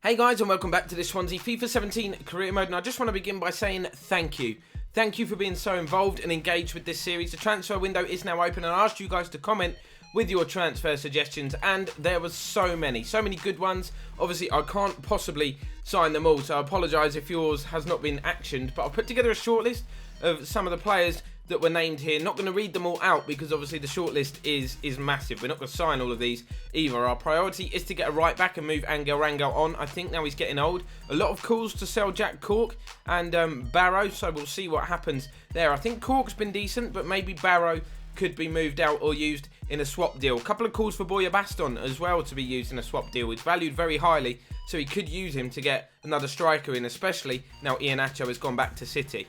Hey guys, and welcome back to this Swansea FIFA 17 career mode, and I just want to begin by saying thank you. Thank you for being so involved and engaged with this series. The transfer window is now open, and I asked you guys to comment with your transfer suggestions, and there was so many good ones. Obviously, I can't possibly sign them all, so I apologise if yours has not been actioned, but I've put together a shortlist of some of the players that were named here. Not going to read them all out because obviously the shortlist is massive. We're not going to sign all of these either. Our priority is to get a right back and move Angel Rangel on. I think now he's getting old. A lot of calls to sell Jack Cork and Barrow, so we'll see what happens there. I think Cork's been decent, but maybe Barrow could be moved out or used in a swap deal. A couple of calls for Boya Baston as well to be used in a swap deal. It's valued very highly, so he could use him to get another striker in, especially now Iheanacho has gone back to City.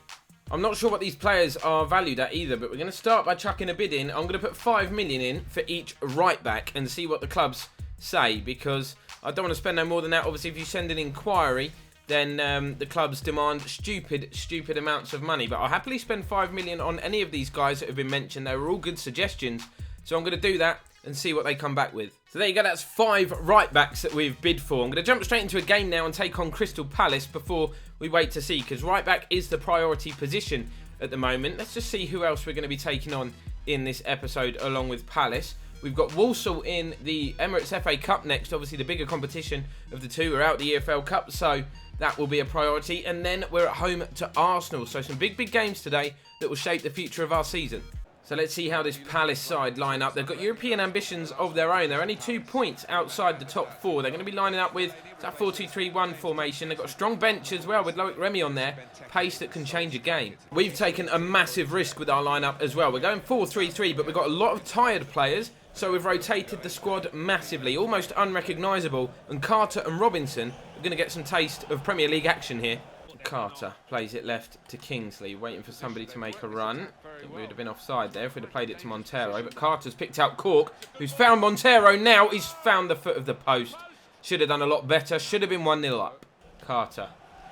I'm not sure what these players are valued at either, but we're going to start by chucking a bid in. I'm going to put 5 million in for each right back and see what the clubs say, because I don't want to spend no more than that. Obviously, if you send an inquiry, then the clubs demand stupid amounts of money. But I'll happily spend 5 million on any of these guys that have been mentioned. They were all good suggestions, so I'm going to do that and see what they come back with. So there you go, that's 5 right backs that we've bid for. I'm going to jump straight into a game now and take on Crystal Palace before we wait to see, because right back is the priority position at the moment. Let's just see who else we're going to be taking on in this episode along with Palace. We've got Walsall in the Emirates FA Cup next, obviously the bigger competition of the two. We're out the EFL Cup, so that will be a priority. And then we're at home to Arsenal, so some big games today that will shape the future of our season. So let's see how this Palace side line up. They've got European ambitions of their own. They're only 2 points outside the top 4. They're going to be lining up with that 4-2-3-1 formation. They've got a strong bench as well with Loic Remy on there. Pace that can change a game. We've taken a massive risk with our lineup as well. We're going 4-3-3, but we've got a lot of tired players. So we've rotated the squad massively, almost unrecognisable. And Carter and Robinson are going to get some taste of Premier League action here. Carter plays it left to Kingsley, waiting for somebody to make a run. I think we would have been offside there if we'd have played it to Montero, but Carter's picked out Cork, who's found Montero now. He's found the foot of the post. Should have done a lot better. Should have been 1-0 up. Carter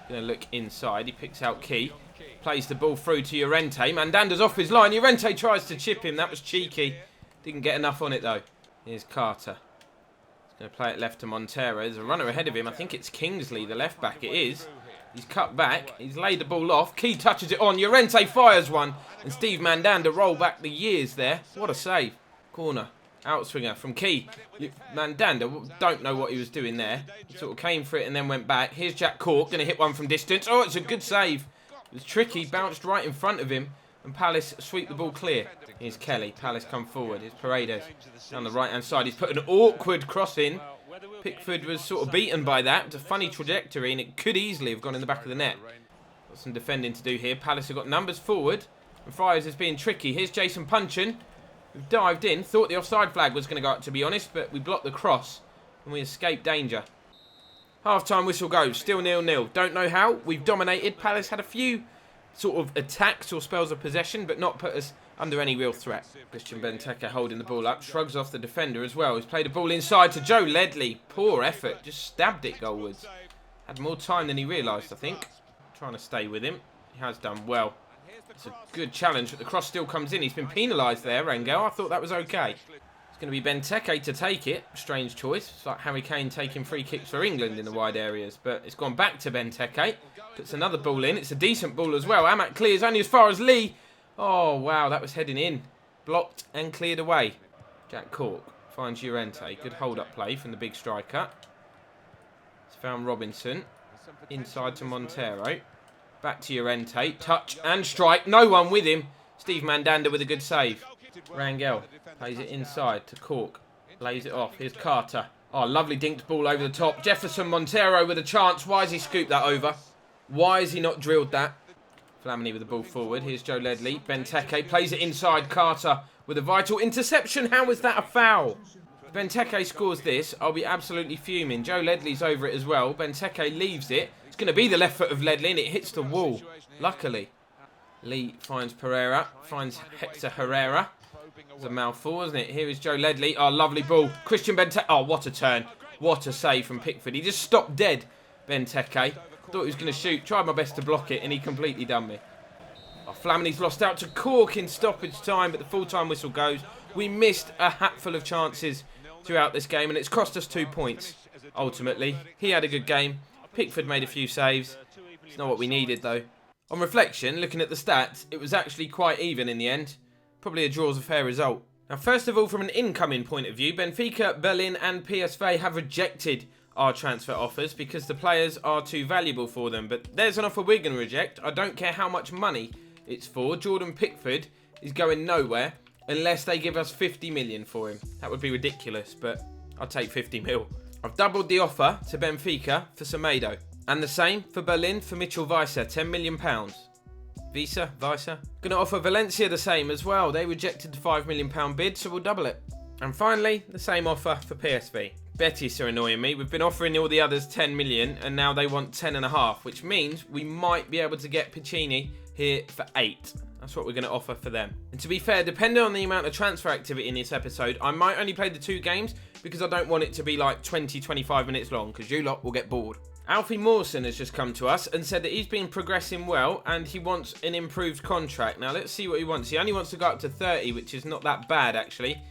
going to look inside. He picks out Key. Plays the ball through to Llorente. Mandanda's off his line. Llorente tries to chip him. That was cheeky. Didn't get enough on it though. Here's Carter. He's going to play it left to Montero. There's a runner ahead of him. I think it's Kingsley, the left back. It is. He's cut back. He's laid the ball off. Key touches it on. Llorente fires one. And Steve Mandanda roll back the years there. What a save. Corner. Outswinger from Key. Mandanda, don't know what he was doing there. He sort of came for it and then went back. Here's Jack Cork. Going to hit one from distance. Oh, it's a good save. It was tricky. Bounced right in front of him. And Palace sweep the ball clear. Here's Kelly. Palace come forward. Here's Paredes down the right-hand side. He's put an awkward cross in. Pickford was sort of beaten by that. It's a funny trajectory, and it could easily have gone in the back of the net. Got some defending to do here. Palace have got numbers forward, and Friars is being tricky. Here's Jason Punchin, who dived in. Thought the offside flag was going to go up, to be honest, but we blocked the cross, and we escaped danger. Half-time whistle goes. Still 0-0. Don't know how. We've dominated. Palace had a few sort of attacks or spells of possession, but not put us under any real threat. Christian Benteke holding the ball up, shrugs off the defender as well. He's played a ball inside to Joe Ledley. Poor effort, just stabbed it goalwards. Had more time than he realised, I think. Trying to stay with him. He has done well. It's a good challenge, but the cross still comes in. He's been penalised there, Rangel. I thought that was okay. It's going to be Benteke to take it. Strange choice. It's like Harry Kane taking free kicks for England in the wide areas, but it's gone back to Benteke. Puts another ball in. It's a decent ball as well. Amat clears only as far as Lee. Oh, wow, that was heading in. Blocked and cleared away. Jack Cork finds Llorente. Good hold-up play from the big striker. He's found Robinson. Inside to Montero. Back to Llorente. Touch and strike. No one with him. Steve Mandanda with a good save. Rangel plays it inside to Cork. Lays it off. Here's Carter. Oh, lovely dinked ball over the top. Jefferson Montero with a chance. Why has he scooped that over? Why has he not drilled that? Flamini with the ball forward. Here's Joe Ledley. Benteke plays it inside. Carter with a vital interception. How is that a foul? If Benteke scores this, I'll be absolutely fuming. Joe Ledley's over it as well. Benteke leaves it. It's going to be the left foot of Ledley, and it hits the wall. Luckily. Lee finds Pereira. Finds Hector Herrera. It was a mouthful, wasn't it? Here is Joe Ledley. Oh, lovely ball. Christian Benteke. Oh, what a turn. What a save from Pickford. He just stopped dead, Benteke. Thought he was going to shoot. Tried my best to block it, and he completely done me. Oh, Flamini's lost out to Cork in stoppage time, but the full-time whistle goes. We missed a hatful of chances throughout this game, and it's cost us 2 points, ultimately. He had a good game. Pickford made a few saves. It's not what we needed, though. On reflection, looking at the stats, it was actually quite even in the end. Probably a draw's a fair result. Now, first of all, from an incoming point of view, Benfica, Berlin and PSV have rejected our transfer offers because the players are too valuable for them. But there's an offer we're going to reject. I don't care how much money it's for. Jordan Pickford is going nowhere unless they give us 50 million for him. That would be ridiculous, but I'll take 50 mil. I've doubled the offer to Benfica for Semedo. And the same for Berlin for Mitchell Weiser, £10 million. Weiser. Gonna offer Valencia the same as well. They rejected the £5 million bid, so we'll double it. And finally, the same offer for PSV. Betis are annoying me. We've been offering all the others 10 million and now they want 10.5, which means we might be able to get Piccini here for 8. That's what we're going to offer for them. And to be fair, depending on the amount of transfer activity in this episode, I might only play the 2 games because I don't want it to be like 20-25 minutes long because you lot will get bored. Alfie Mawson has just come to us and said that he's been progressing well and he wants an improved contract. Now let's see what he wants. He only wants to go up to 30, which is not that bad actually.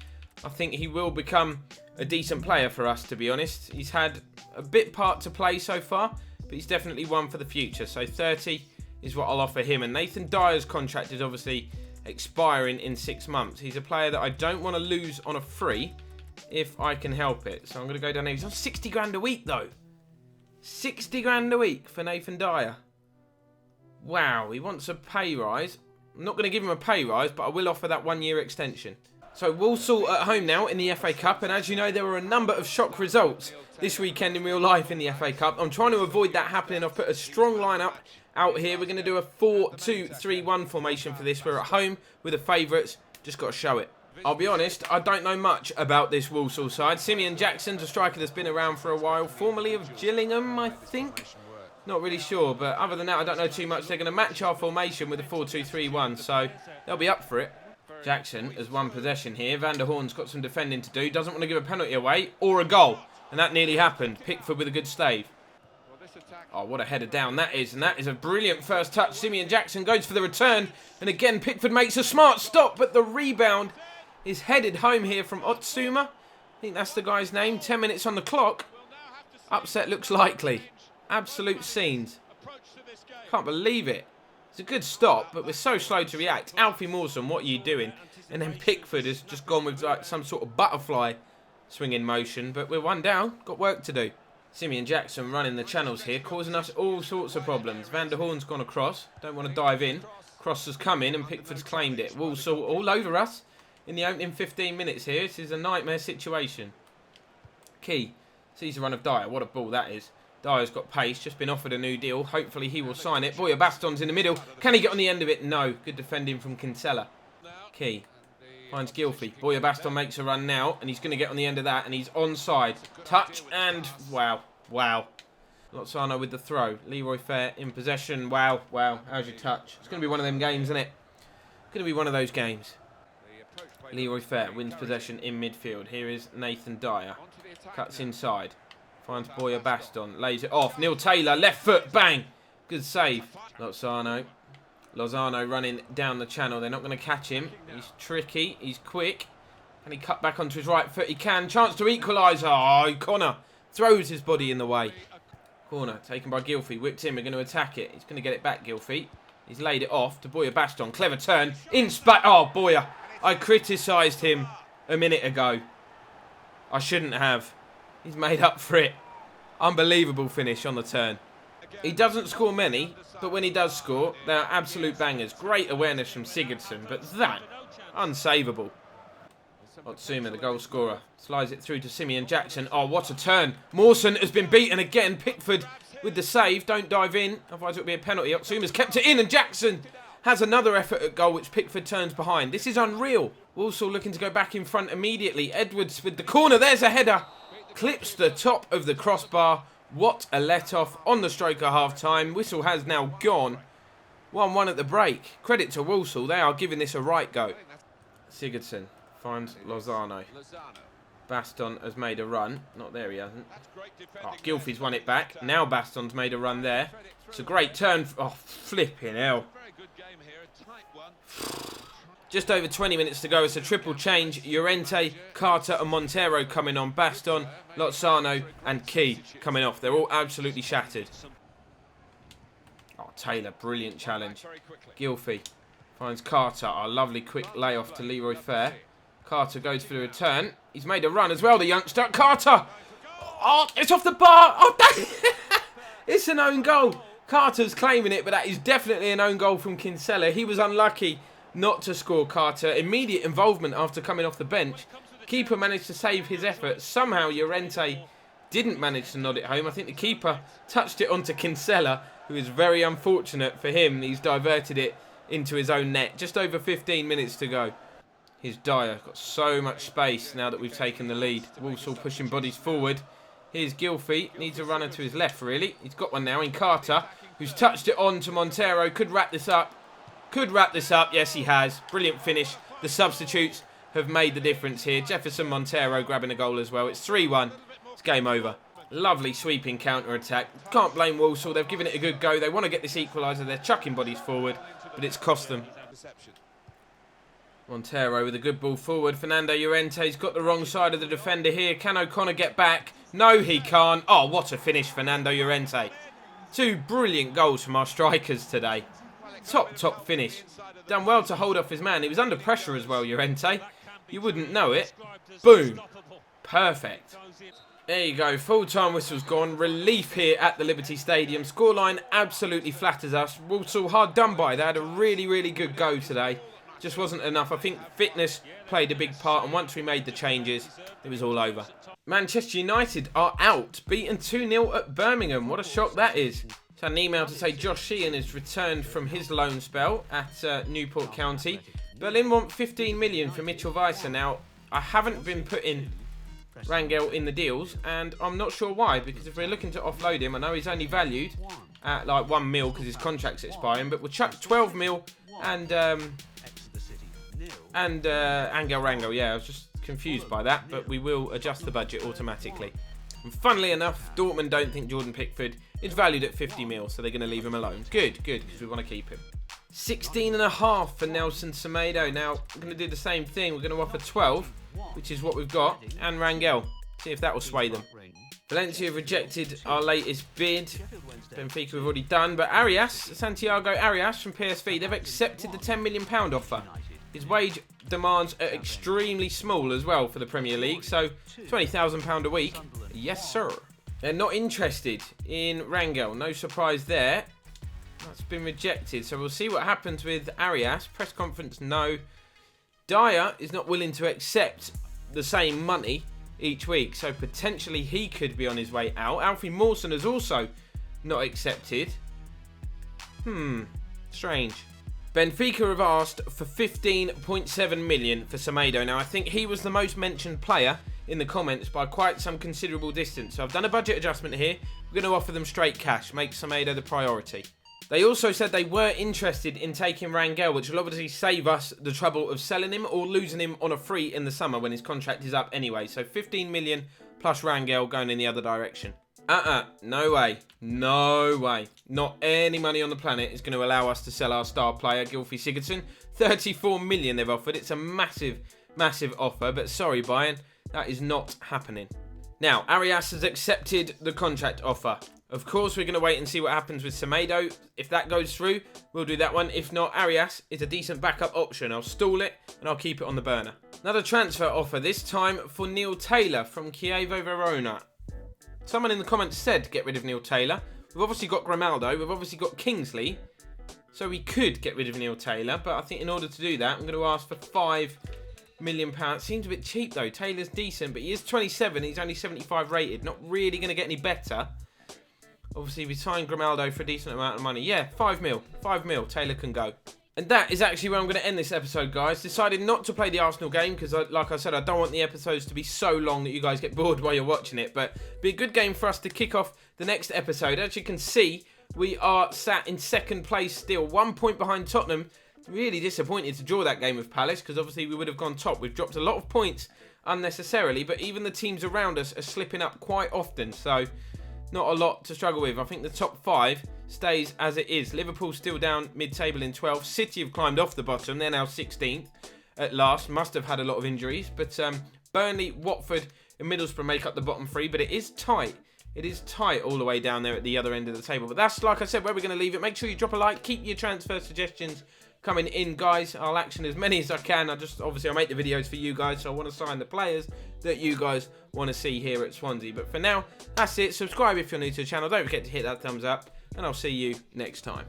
I think he will become a decent player for us, to be honest. He's had a bit part to play so far, but he's definitely one for the future. So 30 is what I'll offer him. And Nathan Dyer's contract is obviously expiring in 6 months. He's a player that I don't want to lose on a free if I can help it. So I'm going to go down there. He's on 60 grand a week though. 60 grand a week for Nathan Dyer. Wow, he wants a pay rise. I'm not going to give him a pay rise, but I will offer that 1-year extension. So Walsall at home now in the FA Cup, and as you know, there were a number of shock results this weekend in real life in the FA Cup. I'm trying to avoid that happening. I've put a strong lineup out here. We're going to do a 4-2-3-1 formation for this. We're at home with the favourites. Just got to show it. I'll be honest, I don't know much about this Walsall side. Simeon Jackson's a striker that's been around for a while, formerly of Gillingham, I think. Not really sure, but other than that, I don't know too much. They're going to match our formation with a 4-2-3-1, so they'll be up for it. Jackson has won possession here. Van der Hoorn's got some defending to do. Doesn't want to give a penalty away or a goal. And that nearly happened. Pickford with a good stave. Oh, what a header down that is. And that is a brilliant first touch. Simeon Jackson goes for the return. And again, Pickford makes a smart stop. But the rebound is headed home here from Otsuma. I think that's the guy's name. 10 minutes on the clock. Upset looks likely. Absolute scenes. Can't believe it. It's a good stop, but we're so slow to react. Alfie Mawson, what are you doing? And then Pickford has just gone with like some sort of butterfly swinging motion, but we're 1 down. Got work to do. Simeon Jackson running the channels here, causing us all sorts of problems. Van der Hoorn's gone across. Don't want to dive in. Cross has come in and Pickford's claimed it. Walsall all over us in the opening 15 minutes here. This is a nightmare situation. Key sees the run of Dyer. What a ball that is. Dyer's got pace, just been offered a new deal. Hopefully he will sign it. Boya Baston's in the middle. Can he get on the end of it? No. Good defending from Kinsella. Key finds GYLFI. Boya Baston makes a run now, and he's going to get on the end of that, and he's onside. Touch, and wow. Wow. Lozano with the throw. Leroy Fair in possession. Wow. Wow. How's your touch? It's going to be one of them games, isn't it? Going to be one of those games. Leroy Fair wins possession in midfield. Here is Nathan Dyer. Cuts inside. Finds Boya Baston, lays it off. Neil Taylor, left foot, bang. Good save. Lozano running down the channel. They're not going to catch him. He's tricky, he's quick. Can he cut back onto his right foot? He can. Chance to equalise. Oh, Connor throws his body in the way. Corner taken by GYLFI. Whipped in. We're going to attack it. He's going to get it back, GYLFI. He's laid it off to Boya Baston. Clever turn. In spot. Oh, Boya. I criticised him a minute ago. I shouldn't have. He's made up for it. Unbelievable finish on the turn. He doesn't score many, but when he does score, they are absolute bangers. Great awareness from Sigurdsson, but that, unsavable. Otsuma, the goal scorer, slides it through to Simeon Jackson. Oh, what a turn. Mawson has been beaten again. Pickford with the save. Don't dive in, otherwise it'll be a penalty. Otsuma's kept it in, and Jackson has another effort at goal, which Pickford turns behind. This is unreal. Walsall looking to go back in front immediately. Edwards with the corner. There's a header. Clips the top of the crossbar. What a let-off on the stroke of half-time. Whistle has now gone. 1-1 at the break. Credit to Walsall. They are giving this a right go. Sigurdsson finds Lozano. Baston has made a run. Not there, he hasn't. Oh, GYLFI's won it back. Now Baston's made a run there. It's a great turn. Oh, flipping hell. Just over 20 minutes to go. It's a triple change. Llorente, Carter and Montero coming on. Baston, Lozano and Key coming off. They're all absolutely shattered. Oh, Taylor, brilliant challenge. GYLFI finds Carter. A lovely quick layoff to Leroy Fair. Carter goes for the return. He's made a run as well, the youngster. Carter! Oh, it's off the bar! Oh, dang! It's an own goal. Carter's claiming it, but that is definitely an own goal from Kinsella. He was unlucky not to score, Carter. Immediate involvement after coming off the bench. Keeper managed to save his effort. Somehow Llorente didn't manage to nod it home. I think the keeper touched it onto Kinsella, who is very unfortunate for him. He's diverted it into his own net. Just over 15 minutes to go. Here's Dyer. Got so much space now that we've taken the lead. Walsall pushing bodies forward. Here's GYLFI. Needs a runner to his left, really. He's got one now in Carter, who's touched it on to Montero. Could wrap this up. Could wrap this up. Yes, he has. Brilliant finish. The substitutes have made the difference here. Jefferson Montero grabbing a goal as well. It's 3-1. It's game over. Lovely sweeping counter-attack. Can't blame Walsall. They've given it a good go. They want to get this equaliser. They're chucking bodies forward, but it's cost them. Montero with a good ball forward. Fernando Llorente's got the wrong side of the defender here. Can O'Connor get back? No, he can't. Oh, what a finish, Fernando Llorente. Two brilliant goals from our strikers today. Top finish. Done well to hold off his man. He was under pressure as well, Llorente. You wouldn't know it. Boom. Perfect. There you go. Full-time whistle's gone. Relief here at the Liberty Stadium. Scoreline absolutely flatters us. Walsall hard done by. They had a really good go today. Just wasn't enough. I think fitness played a big part, and once we made the changes, it was all over. Manchester United are out. Beaten 2-0 at Birmingham. What a shock that is. So an email to say Josh Sheehan has returned from his loan spell at Newport County. Berlin want 15 million for Mitchell Weiser. Now, I haven't been putting Rangel in the deals, and I'm not sure why, because if we're looking to offload him, I know he's only valued at like 1 mil because his contract's expiring, but we'll chuck 12 mil and Angel Rangel. Yeah, I was just confused by that, but we will adjust the budget automatically. And funnily enough, Dortmund don't think Jordan Pickford is valued at 50 mil, so they're going to leave him alone. Good, because we want to keep him. 16.5 for Nelson Semedo. Now, we're going to do the same thing. We're going to offer 12, which is what we've got, and Rangel. See if that will sway them. Valencia have rejected our latest bid. Benfica we've already done, but Santiago Arias from PSV, they've accepted the £10 million offer. His wage demands are extremely small as well for the Premier League, so £20,000 a week. Yes, sir. They're not interested in Rangel. No surprise there. That's been rejected, so we'll see what happens with Arias. Press conference, no. Dyer is not willing to accept the same money each week, so potentially he could be on his way out. Alfie Mawson has also not accepted. Strange. Benfica have asked for 15.7 million for Semedo. Now, I think he was the most mentioned player in the comments by quite some considerable distance. So I've done a budget adjustment here. We're going to offer them straight cash, make Semedo the priority. They also said they were interested in taking Rangel, which will obviously save us the trouble of selling him or losing him on a free in the summer when his contract is up anyway. So 15 million plus Rangel going in the other direction. No way. No way. Not any money on the planet is going to allow us to sell our star player, GYLFI Sigurdsson. 34 million they've offered. It's a massive offer, but sorry, Bayern, that is not happening. Now, Arias has accepted the contract offer. Of course, we're going to wait and see what happens with Semedo. If that goes through, we'll do that one. If not, Arias is a decent backup option. I'll stall it and I'll keep it on the burner. Another transfer offer, this time for Neil Taylor from Chievo Verona. Someone in the comments said get rid of Neil Taylor. We've obviously got Grimaldo. We've obviously got Kingsley. So we could get rid of Neil Taylor. But I think in order to do that, I'm going to ask for £5 million. Seems a bit cheap though. Taylor's decent, but he is 27. He's only 75 rated. Not really going to get any better. Obviously, we signed Grimaldo for a decent amount of money. Yeah, 5 mil. 5 mil. Taylor can go. And that is actually where I'm going to end this episode, guys. Decided not to play the Arsenal game because, like I said, I don't want the episodes to be so long that you guys get bored while you're watching it. But be a good game for us to kick off the next episode. As you can see, we are sat in second place still. 1 point behind Tottenham. Really disappointed to draw that game with Palace because obviously we would have gone top. We've dropped a lot of points unnecessarily, but even the teams around us are slipping up quite often. So not a lot to struggle with. I think the top 5 stays as it is. Liverpool still down mid-table in 12th. City have climbed off the bottom. They're now 16th at last. Must have had a lot of injuries. But Burnley, Watford and Middlesbrough make up the bottom three. But it is tight. It is tight all the way down there at the other end of the table. But that's, like I said, where we're going to leave it. Make sure you drop a like. Keep your transfer suggestions coming in, guys. I'll action as many as I can. Obviously, I make the videos for you guys, so I want to sign the players that you guys want to see here at Swansea. But for now, that's it. Subscribe if you're new to the channel. Don't forget to hit that thumbs up, and I'll see you next time.